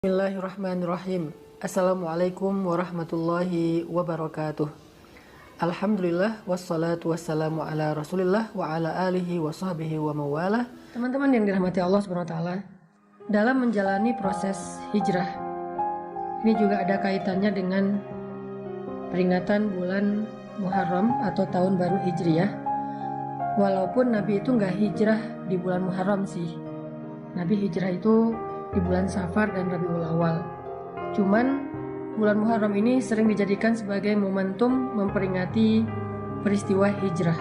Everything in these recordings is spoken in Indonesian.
Bismillahirrahmanirrahim. Assalamualaikum warahmatullahi wabarakatuh. Alhamdulillah wassalatu wassalamu ala Rasulillah wa ala alihi wa sahbihi wa mawalah. Teman-teman yang dirahmati Allah Subhanahu wa taala, dalam menjalani proses hijrah ini juga ada kaitannya dengan peringatan bulan Muharram atau tahun baru Hijriyah. Walaupun Nabi itu nggak hijrah di bulan Muharram sih. Nabi hijrah itu di bulan Safar dan Rabiul Awal. Cuman bulan Muharram ini sering dijadikan sebagai momentum memperingati peristiwa hijrah.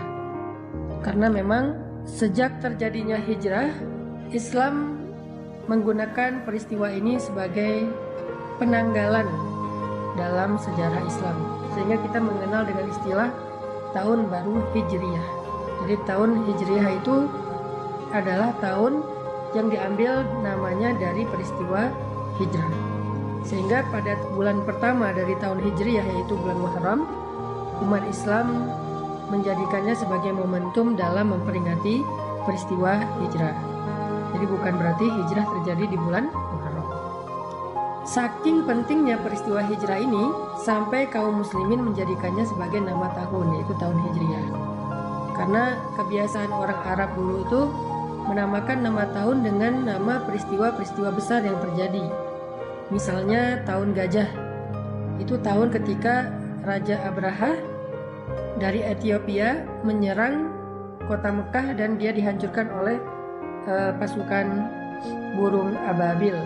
Karena memang sejak terjadinya hijrah, Islam menggunakan peristiwa ini sebagai penanggalan dalam sejarah Islam. Sehingga kita mengenal dengan istilah tahun baru Hijriyah. Jadi tahun Hijriyah itu adalah tahun yang diambil namanya dari peristiwa hijrah. Sehingga pada bulan pertama dari tahun Hijriyah, yaitu bulan Muharram, umat Islam menjadikannya sebagai momentum dalam memperingati peristiwa hijrah. Jadi bukan berarti hijrah terjadi di bulan Muharram. Saking pentingnya peristiwa hijrah ini, sampai kaum muslimin menjadikannya sebagai nama tahun, yaitu tahun Hijriyah. Karena kebiasaan orang Arab dulu itu menamakan nama tahun dengan nama peristiwa-peristiwa besar yang terjadi. Misalnya tahun gajah, itu tahun ketika Raja Abraha dari Ethiopia menyerang kota Mekah dan dia dihancurkan oleh pasukan burung ababil.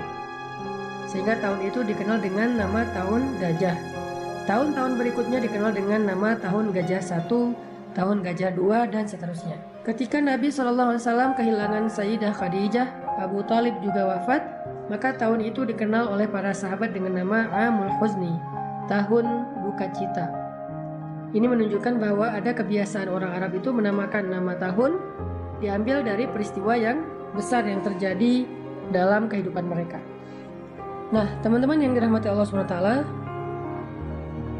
Sehingga tahun itu dikenal dengan nama tahun gajah. Tahun-tahun berikutnya dikenal dengan nama tahun gajah 1, tahun gajah 2, dan seterusnya. Ketika Nabi SAW kehilangan Sayyidah Khadijah, Abu Talib juga wafat, maka tahun itu dikenal oleh para sahabat dengan nama Amul Huzni, tahun duka cita. Ini menunjukkan bahwa ada kebiasaan orang Arab itu menamakan nama tahun diambil dari peristiwa yang besar yang terjadi dalam kehidupan mereka. Nah, teman-teman yang dirahmati Allah SWT,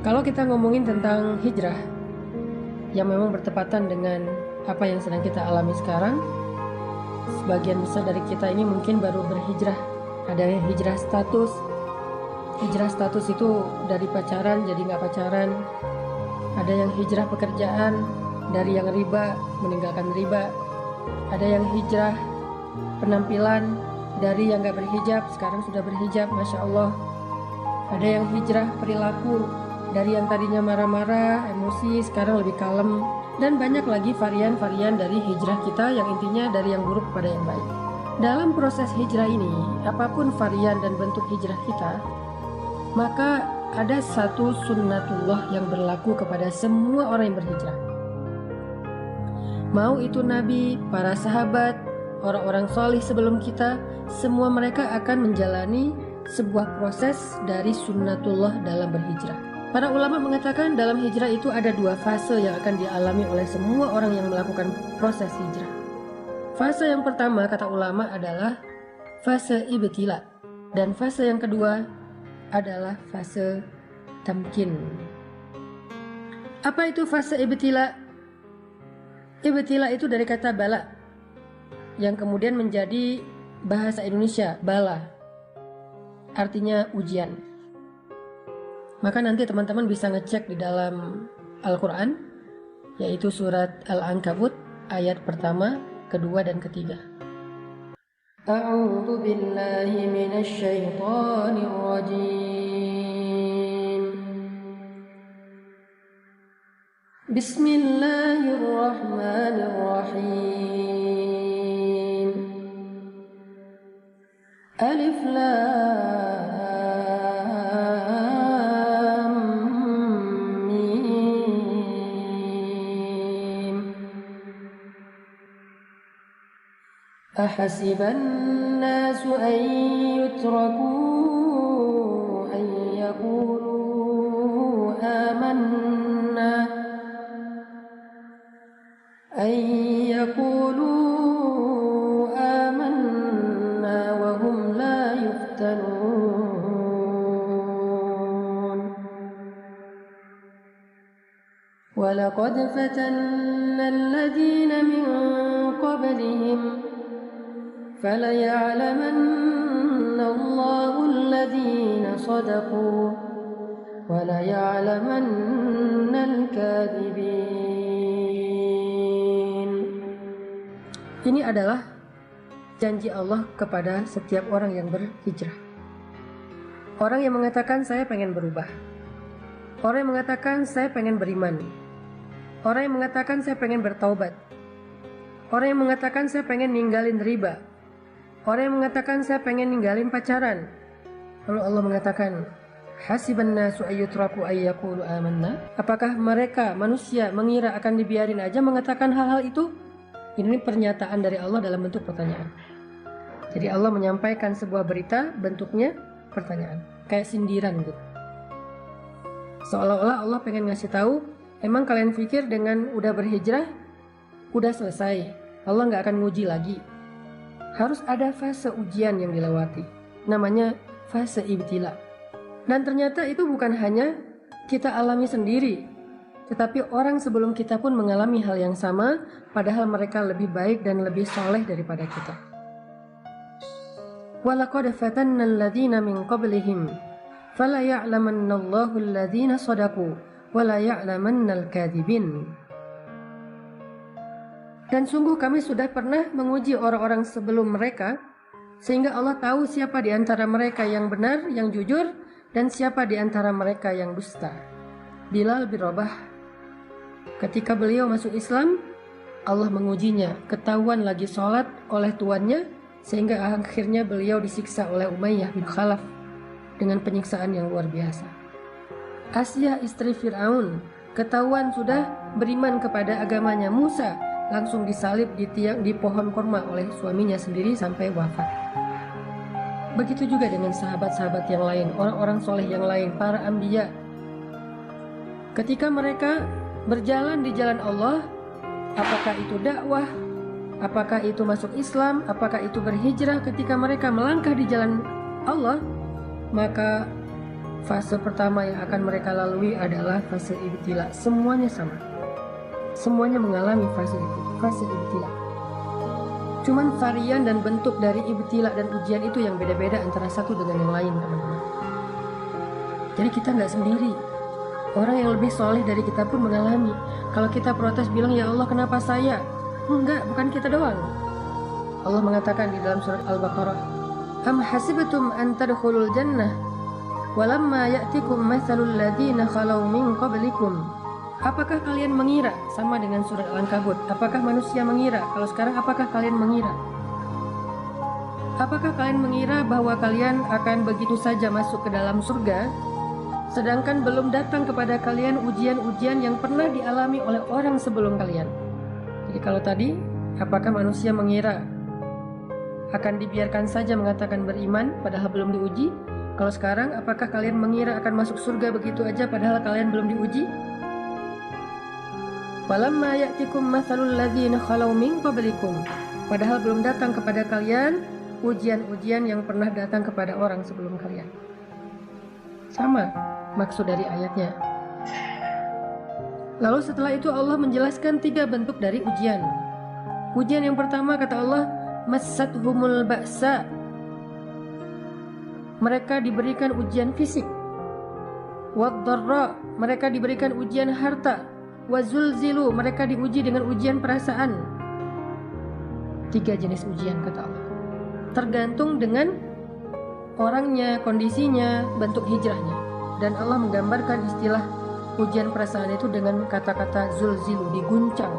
kalau kita ngomongin tentang hijrah yang memang bertepatan dengan apa yang sedang kita alami sekarang, sebagian besar dari kita ini mungkin baru berhijrah. Ada yang hijrah status. Hijrah status itu dari pacaran jadi nggak pacaran. Ada yang hijrah pekerjaan, dari yang riba meninggalkan riba. Ada yang hijrah penampilan, dari yang nggak berhijab sekarang sudah berhijab, Masya Allah. Ada yang hijrah perilaku, dari yang tadinya marah-marah, emosi, sekarang lebih kalem. Dan banyak lagi varian-varian dari hijrah kita yang intinya dari yang buruk kepada yang baik. Dalam proses hijrah ini, apapun varian dan bentuk hijrah kita, maka ada satu sunnatullah yang berlaku kepada semua orang yang berhijrah. Mau itu Nabi, para sahabat, orang-orang solih sebelum kita, semua mereka akan menjalani sebuah proses dari sunnatullah dalam berhijrah. Para ulama mengatakan dalam hijrah itu ada 2 fase yang akan dialami oleh semua orang yang melakukan proses hijrah. Fase yang pertama, kata ulama, adalah fase ibtila, dan fase yang kedua adalah fase tamkin. Apa itu fase ibtila? Ibtila itu dari kata bala, yang kemudian menjadi bahasa Indonesia bala, artinya ujian. Maka nanti teman-teman bisa ngecek di dalam Al-Quran, yaitu surat Al-Ankabut ayat pertama, kedua, dan ketiga. A'udzu billahi minasy syaithanir rajim. Bismillahirrahmanirrahim. Alif Lam أحسب الناس أن يتركوا أن يقولوا آمنا وهم لا يفتنون ولقد فتنا الذين من قبلهم فليعلمن اللَّهُ الَّذِينَ صَدَقُوا وَلَيَعْلَمَنَّ الْكَاذِبِينَ. Ini adalah janji Allah kepada setiap orang yang berhijrah. Orang yang mengatakan saya pengen berubah. Orang yang mengatakan saya pengen beriman. Orang yang mengatakan saya pengen bertaubat. Orang yang mengatakan saya pengen ninggalin riba. Orang yang mengatakan saya pengen ninggalin pacaran. Lalu Allah mengatakan, hasiban nasu ayyutraku ayyaqulu amanna. Apakah mereka manusia mengira akan dibiarin aja mengatakan hal-hal itu? Ini pernyataan dari Allah dalam bentuk pertanyaan. Jadi Allah menyampaikan sebuah berita bentuknya pertanyaan, kayak sindiran gitu. Seolah-olah Allah pengen ngasih tahu, emang kalian pikir dengan udah berhijrah udah selesai, Allah nggak akan nguji lagi. Harus ada fase ujian yang dilewati, namanya fase ibtila. Dan ternyata itu bukan hanya kita alami sendiri, tetapi orang sebelum kita pun mengalami hal yang sama, padahal mereka lebih baik dan lebih soleh daripada kita. وَلَقَدْ فَتَنَّ الَّذِينَ مِنْ قَبْلِهِمْ فَلَا يَعْلَمَنَّ اللَّهُ الَّذِينَ صَدَقُوا وَلَا يَعْلَمَنَّ الْكَاذِبِينَ. Dan sungguh kami sudah pernah menguji orang-orang sebelum mereka, sehingga Allah tahu siapa di antara mereka yang benar, yang jujur, dan siapa di antara mereka yang dusta. Bilal bin Rabah, ketika beliau masuk Islam, Allah mengujinya, ketahuan lagi sholat oleh tuannya, sehingga akhirnya beliau disiksa oleh Umayyah bin Khalaf dengan penyiksaan yang luar biasa. Asyah istri Fir'aun ketahuan sudah beriman kepada agamanya Musa, langsung disalib di pohon korma oleh suaminya sendiri sampai wafat. Begitu juga dengan sahabat-sahabat yang lain, orang-orang soleh yang lain, para anbiya. Ketika mereka berjalan di jalan Allah, apakah itu dakwah, apakah itu masuk Islam, apakah itu berhijrah, ketika mereka melangkah di jalan Allah, maka fase pertama yang akan mereka lalui adalah fase ibtila. Semuanya sama, semuanya mengalami fase itu, fase ibtila. Cuman varian dan bentuk dari ibtila dan ujian itu yang beda-beda antara satu dengan yang lain, teman-teman. Jadi kita nggak sendiri. Orang yang lebih soleh dari kita pun mengalami. Kalau kita protes bilang, ya Allah kenapa saya? Enggak, bukan kita doang. Allah mengatakan di dalam surat Al-Baqarah, Am hasibtum an tadkhulul jannah walamma ya'tikum mathalul ladzina khalau min qablikum. Apakah kalian mengira, sama dengan surat Al-Ankabut, apakah manusia mengira, kalau sekarang apakah kalian mengira? Apakah kalian mengira bahwa kalian akan begitu saja masuk ke dalam surga, sedangkan belum datang kepada kalian ujian-ujian yang pernah dialami oleh orang sebelum kalian? Jadi kalau tadi, apakah manusia mengira akan dibiarkan saja mengatakan beriman padahal belum diuji? Kalau sekarang, apakah kalian mengira akan masuk surga begitu aja padahal kalian belum diuji? Walamma ya'tikum mathalul ladzina khalau min qablikum. Padahal belum datang kepada kalian ujian-ujian yang pernah datang kepada orang sebelum kalian. Sama maksud dari ayatnya. Lalu setelah itu Allah menjelaskan 3 bentuk dari ujian. Ujian yang pertama kata Allah, massathumul ba'sa. Mereka diberikan ujian fisik. Wad-dharra, mereka diberikan ujian harta. Wazulzilu, mereka diuji dengan ujian perasaan. 3 jenis ujian kata Allah. Tergantung dengan orangnya, kondisinya, bentuk hijrahnya. Dan Allah menggambarkan istilah ujian perasaan itu dengan kata-kata zulzilu, diguncang.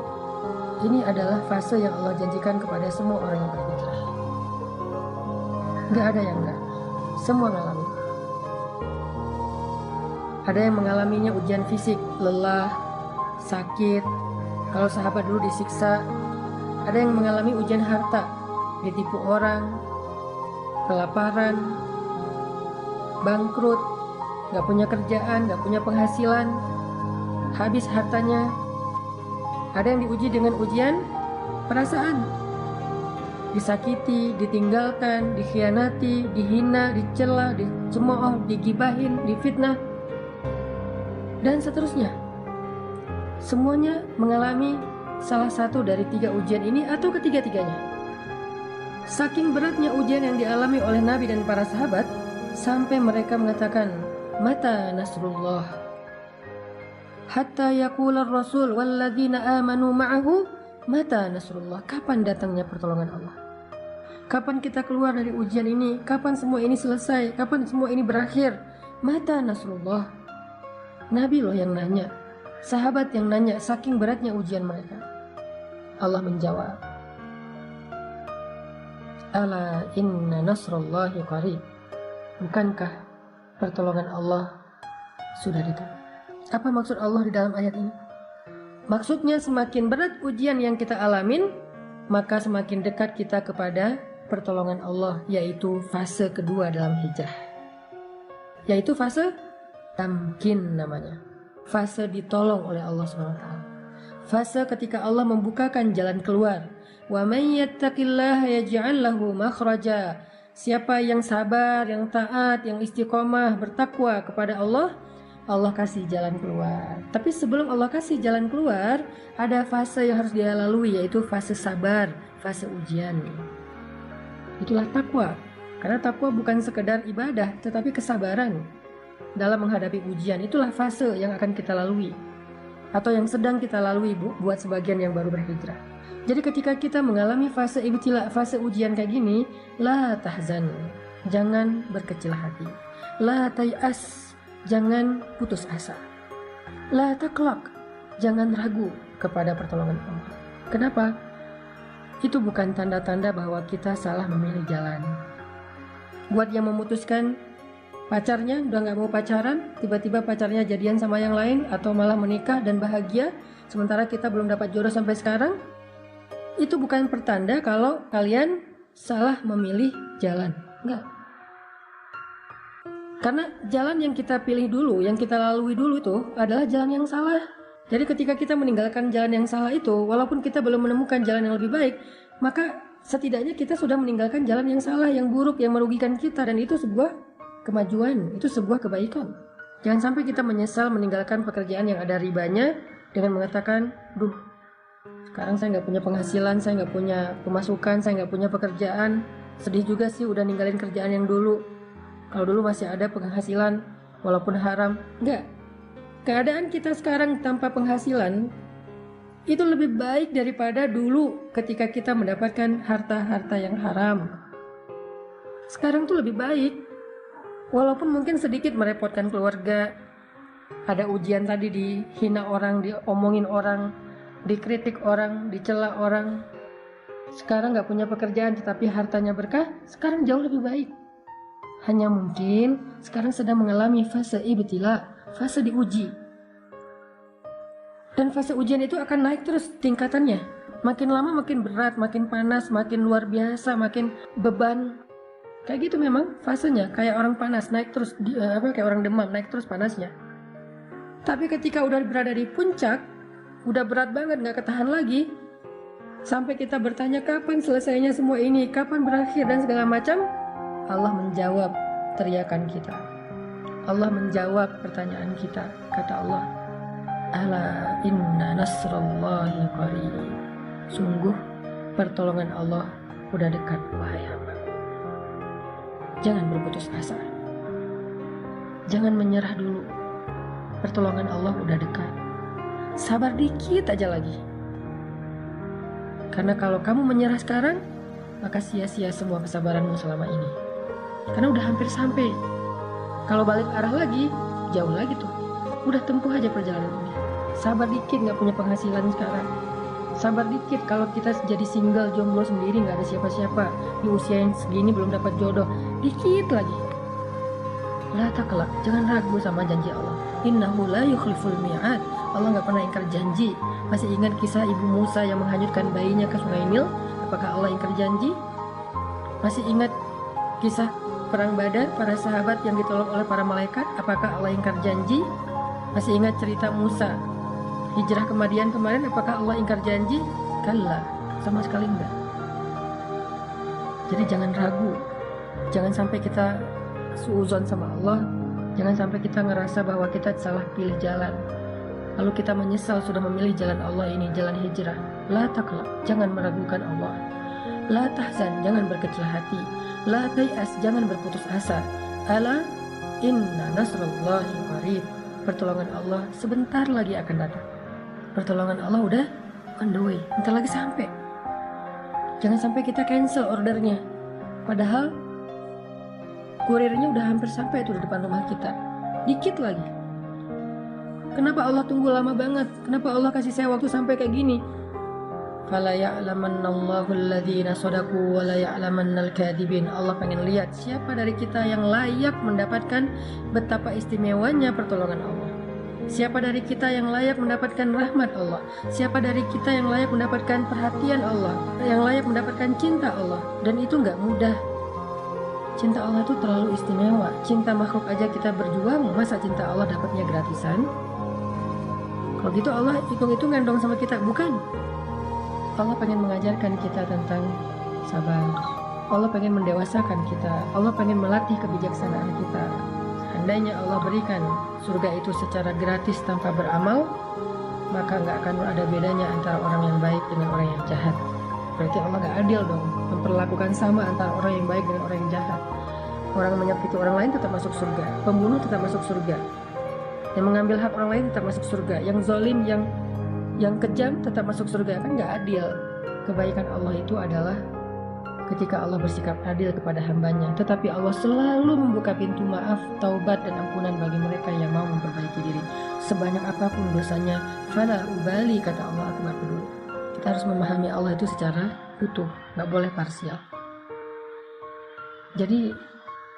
Ini adalah fase yang Allah janjikan kepada semua orang yang berhijrah. Gak ada yang enggak, semua mengalami. Ada yang mengalaminya ujian fisik, lelah, sakit. Kalau sahabat dulu disiksa. Ada yang mengalami ujian harta, ditipu orang, kelaparan, bangkrut, gak punya kerjaan, gak punya penghasilan, habis hartanya. Ada yang diuji dengan ujian perasaan, disakiti, ditinggalkan, dikhianati, dihina, dicela, dicemooh, digibahin, difitnah, dan seterusnya. Semuanya mengalami salah satu dari 3 ujian ini atau ketiga-tiganya. Saking beratnya ujian yang dialami oleh Nabi dan para sahabat, sampai mereka mengatakan, mata nasrullah. Hatta yaqula ar-rasul walladzina amanu ma'ahu, mata nasrullah. Kapan datangnya pertolongan Allah? Kapan kita keluar dari ujian ini? Kapan semua ini selesai? Kapan semua ini berakhir? Mata nasrullah. Nabi loh yang nanya, sahabat yang nanya, saking beratnya ujian mereka. Allah menjawab, ala inna nasrullahi qarib. Bukankah pertolongan Allah sudah dekat? Apa maksud Allah di dalam ayat ini? Maksudnya semakin berat ujian yang kita alamin, maka semakin dekat kita kepada pertolongan Allah, yaitu fase kedua dalam hijrah, yaitu fase tamkin namanya. Fase ditolong oleh Allah SWT. Fase ketika Allah membukakan jalan keluar. Wa may yattaqillaha yaj'al lahu makhraja. Siapa yang sabar, yang taat, yang istiqomah, bertakwa kepada Allah, Allah kasih jalan keluar. Tapi sebelum Allah kasih jalan keluar, ada fase yang harus dia lalui, yaitu fase sabar, fase ujian. Itulah takwa. Karena takwa bukan sekedar ibadah, tetapi kesabaran dalam menghadapi ujian. Itulah fase yang akan kita lalui, atau yang sedang kita lalui buat sebagian yang baru berhijrah. Jadi ketika kita mengalami fase ibtila, fase ujian kayak gini, la tahzan, jangan berkecil hati. La tayas, jangan putus asa. La taklak, jangan ragu kepada pertolongan Allah. Kenapa? Itu bukan tanda-tanda bahwa kita salah memilih jalan. Buat yang memutuskan pacarnya udah gak mau pacaran, tiba-tiba pacarnya jadian sama yang lain, atau malah menikah dan bahagia, sementara kita belum dapat jodoh sampai sekarang, itu bukan pertanda kalau kalian salah memilih jalan. Enggak. Karena jalan yang kita pilih dulu, yang kita lalui dulu itu adalah jalan yang salah. Jadi ketika kita meninggalkan jalan yang salah itu, walaupun kita belum menemukan jalan yang lebih baik, maka setidaknya kita sudah meninggalkan jalan yang salah, yang buruk, yang merugikan kita, dan itu sebuah kemajuan, itu sebuah kebaikan. Jangan sampai kita menyesal meninggalkan pekerjaan yang ada ribanya dengan mengatakan, duh, sekarang saya nggak punya penghasilan, saya nggak punya pemasukan, saya nggak punya pekerjaan, sedih juga sih udah ninggalin kerjaan yang dulu. Kalau dulu masih ada penghasilan, walaupun haram. Enggak. Keadaan kita sekarang tanpa penghasilan itu lebih baik daripada dulu ketika kita mendapatkan harta-harta yang haram. Sekarang tuh lebih baik. Walaupun mungkin sedikit merepotkan keluarga, ada ujian tadi, dihina orang, diomongin orang, dikritik orang, dicela orang. Sekarang gak punya pekerjaan tetapi hartanya berkah, sekarang jauh lebih baik. Hanya mungkin sekarang sedang mengalami fase ibtila, fase diuji. Dan fase ujian itu akan naik terus tingkatannya. Makin lama makin berat, makin panas, makin luar biasa, makin beban. Kayak gitu memang fasenya, kayak orang panas naik terus, kayak orang demam naik terus panasnya. Tapi ketika udah berada di puncak, udah berat banget, gak ketahan lagi, sampai kita bertanya kapan selesainya semua ini, kapan berakhir dan segala macam, Allah menjawab teriakan kita. Allah menjawab pertanyaan kita. Kata Allah, ala inna nasrallahi qarib. Sungguh pertolongan Allah udah dekat, wahai hamba. Jangan berputus asa, jangan menyerah dulu. Pertolongan Allah udah dekat. Sabar dikit aja lagi. Karena kalau kamu menyerah sekarang, maka sia-sia semua kesabaranmu selama ini. Karena udah hampir sampai. Kalau balik arah lagi, jauh lagi tuh. Udah tempuh aja perjalanan ini. Sabar dikit, gak punya penghasilan sekarang. Sabar dikit kalau kita jadi single, jomblo sendiri, gak ada siapa-siapa. Di usia yang segini belum dapat jodoh. Dikit lagi. La taklak, jangan ragu sama janji Allah. Innahu la yukhliful mi'ad. Allah gak pernah ingkar janji. Masih ingat kisah ibu Musa yang menghanyutkan bayinya ke sungai Nil? Apakah Allah ingkar janji? Masih ingat kisah perang Badar, para sahabat yang ditolong oleh para malaikat? Apakah Allah ingkar janji? Masih ingat cerita Musa hijrah ke Madian kemarin? Apakah Allah ingkar janji? Kalla, sama sekali enggak. Jadi jangan ragu. Jangan sampai kita suuzon sama Allah. Jangan sampai kita ngerasa bahwa kita salah pilih jalan, lalu kita menyesal sudah memilih jalan Allah ini, jalan hijrah. La taklak, jangan meragukan Allah. La tahzan, jangan berkecil hati. La tay'as, jangan berputus asa. Ala inna nasrullahi qarib. Pertolongan Allah sebentar lagi akan datang. Pertolongan Allah udah on the way, bentar lagi sampai. Jangan sampai kita cancel ordernya, padahal kurirnya udah hampir sampai tuh di depan rumah kita. Dikit lagi. Kenapa Allah tunggu lama banget? Kenapa Allah kasih saya waktu sampai kayak gini? Fala ya'lamannallahu alladhina shadaqu wa la ya'lamannal kadhibin. Allah pengen lihat siapa dari kita yang layak mendapatkan betapa istimewanya pertolongan Allah. Siapa dari kita yang layak mendapatkan rahmat Allah? Siapa dari kita yang layak mendapatkan perhatian Allah? Yang layak mendapatkan cinta Allah? Dan itu gak mudah. Cinta Allah itu terlalu istimewa. Cinta makhluk aja kita berjuang, masa cinta Allah dapatnya gratisan? Kalau gitu Allah hitung-hitungan dong sama kita, bukan? Allah pengen mengajarkan kita tentang sabar. Allah pengen mendewasakan kita. Allah pengen melatih kebijaksanaan kita. Seandainya Allah berikan surga itu secara gratis tanpa beramal, maka nggak akan ada bedanya antara orang yang baik dengan orang yang jahat. Berarti Allah nggak adil dong, memperlakukan sama antara orang yang baik dengan orang yang jahat. Orang yang menyakiti orang lain tetap masuk surga, pembunuh tetap masuk surga, yang mengambil hak orang lain tetap masuk surga, yang zalim, yang kejam tetap masuk surga. Kan nggak adil. Kebaikan Allah itu adalah ketika Allah bersikap adil kepada hambanya, tetapi Allah selalu membuka pintu maaf, taubat dan ampunan bagi mereka yang mau memperbaiki diri. Sebanyak apapun dosanya, fala ubali, kata Allah, aku gak peduli. Kita harus memahami Allah itu secara utuh, gak boleh parsial. Jadi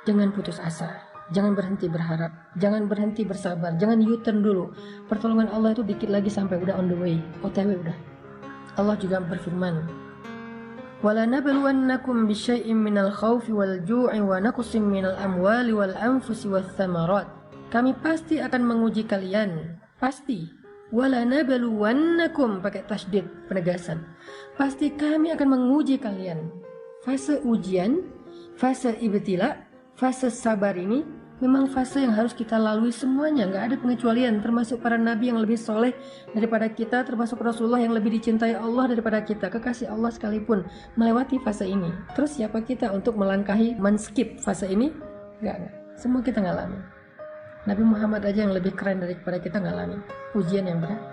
jangan putus asa, jangan berhenti berharap, jangan berhenti bersabar, jangan U-turn dulu. Pertolongan Allah itu dikit lagi sampai udah on the way, OTW udah. Allah juga berfirman, وَلَنَبْلُوَنَّكُمْ بِشَيْءٍ مِّنَ الْخَوْفِ وَالْجُوعِ وَنَقْصٍ مِّنَ الْأَمْوَالِ وَالْأَنفُسِ وَالثَّمَرَاتِ. Kami pasti akan menguji kalian, pasti. وَلَنَبْلُوَنَّكُمْ, pakai tasydid, penegasan. Pasti kami akan menguji kalian. Fase ujian, fase ibtila, fase sabar ini memang fase yang harus kita lalui semuanya, nggak ada pengecualian, termasuk para nabi yang lebih soleh daripada kita, termasuk Rasulullah yang lebih dicintai Allah daripada kita, kekasih Allah sekalipun melewati fase ini. Terus siapa kita untuk melangkahi, men-skip fase ini? Nggak. Semua kita ngalamin. Nabi Muhammad aja yang lebih keren daripada kita ngalamin ujian yang berat.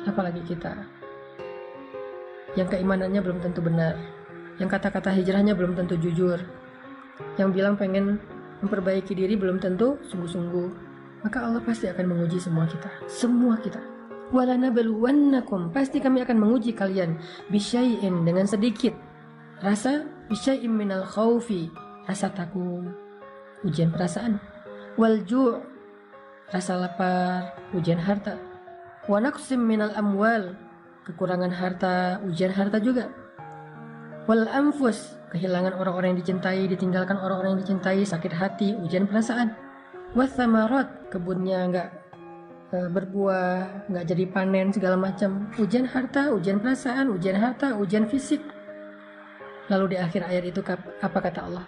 Apalagi kita yang keimanannya belum tentu benar, yang kata-kata hijrahnya belum tentu jujur, yang bilang pengen memperbaiki diri belum tentu sungguh-sungguh. Maka Allah pasti akan menguji semua kita. Walanabluwannakum, pasti kami akan menguji kalian bisyai'in, dengan sedikit rasa, bisyai'in minal khaufi, rasa takut, ujian perasaan, wal ju', rasa lapar, ujian harta, wa naqsim minal amwal, kekurangan harta, ujian harta juga, wal anfus, kehilangan orang-orang yang dicintai, ditinggalkan orang-orang yang dicintai, sakit hati, ujian perasaan. Wathamarat, kebunnya nggak berbuah, nggak jadi panen, segala macam, ujian harta, ujian perasaan, ujian harta, ujian fisik. Lalu di akhir ayat itu apa kata Allah?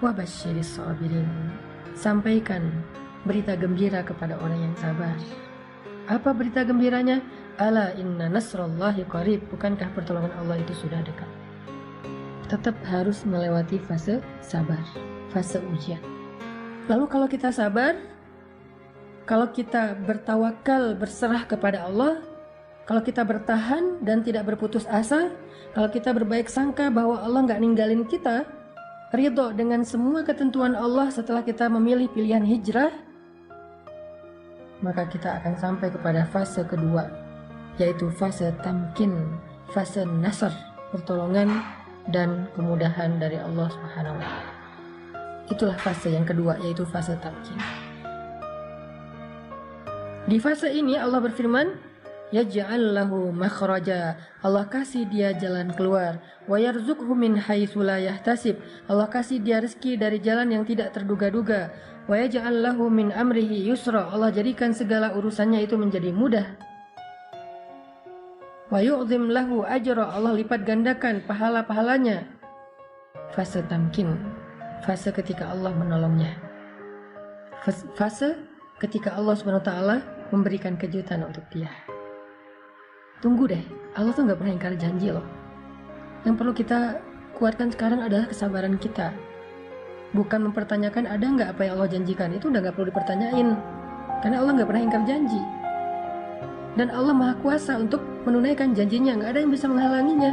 Wabasyiris sabirin, sampaikan berita gembira kepada orang yang sabar. Apa berita gembiranya? Ala inna nasrallahi qarib, bukankah pertolongan Allah itu sudah dekat? Tetap harus melewati fase sabar, fase ujian. Lalu kalau kita sabar, kalau kita bertawakal, berserah kepada Allah, kalau kita bertahan dan tidak berputus asa, kalau kita berbaik sangka bahwa Allah nggak ninggalin kita, ridho dengan semua ketentuan Allah setelah kita memilih pilihan hijrah, maka kita akan sampai kepada fase kedua, yaitu fase tamkin, fase nasr, pertolongan dan kemudahan dari Allah Subhanahu wa Ta'ala. Itulah fase yang kedua, yaitu fase tamkin. Di fase ini Allah berfirman, yaj'al lahu makhraja, Allah kasih dia jalan keluar, wa yarzuqhu min haitsu la yahtasib, Allah kasih dia rezeki dari jalan yang tidak terduga-duga, wa yaj'al lahu min amrihi yusra, Allah jadikan segala urusannya itu menjadi mudah. Wa yu'zim lahu ajra, Allah lipat gandakan pahala-pahalanya. Fase tamkin, fase ketika Allah menolongnya, fase ketika Allah Subhanahu wa Ta'ala memberikan kejutan untuk dia. Tunggu deh, Allah tuh gak pernah ingkar janji loh. Yang perlu kita kuatkan sekarang adalah kesabaran kita. Bukan mempertanyakan ada nggak apa yang Allah janjikan, itu udah nggak perlu dipertanyain. Karena Allah nggak pernah ingkar janji. Dan Allah Maha Kuasa untuk menunaikan janjinya, nggak ada yang bisa menghalanginya.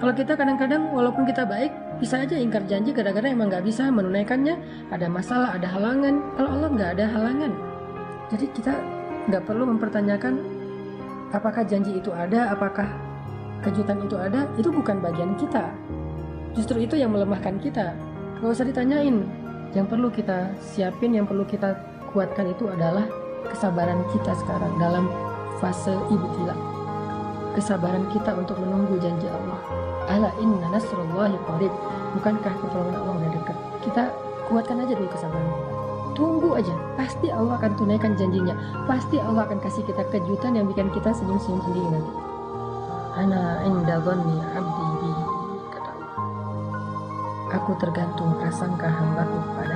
Kalau kita kadang-kadang walaupun kita baik, bisa aja ingkar janji gara-gara emang nggak bisa menunaikannya, ada masalah, ada halangan. Kalau Allah nggak ada halangan. Jadi kita nggak perlu mempertanyakan apakah janji itu ada, apakah kejutan itu ada, itu bukan bagian kita. Justru itu yang melemahkan kita. Nggak usah ditanyain. Yang perlu kita siapin, yang perlu kita kuatkan itu adalah kesabaran kita sekarang dalam fase ibtila. Kesabaran kita untuk menunggu janji Allah. Ala inna nasrullahi qarib. Bukankah pertolongan Allah udah dekat? Kita kuatkan aja dulu kesabaran kita. Tunggu aja, pasti Allah akan tunaikan janjinya. Pasti Allah akan kasih kita kejutan yang bikin kita senyum-senyum sendiri nanti. Ana inda dhanni abdi bi, kata Allah. Aku tergantung prasangka hambaku pada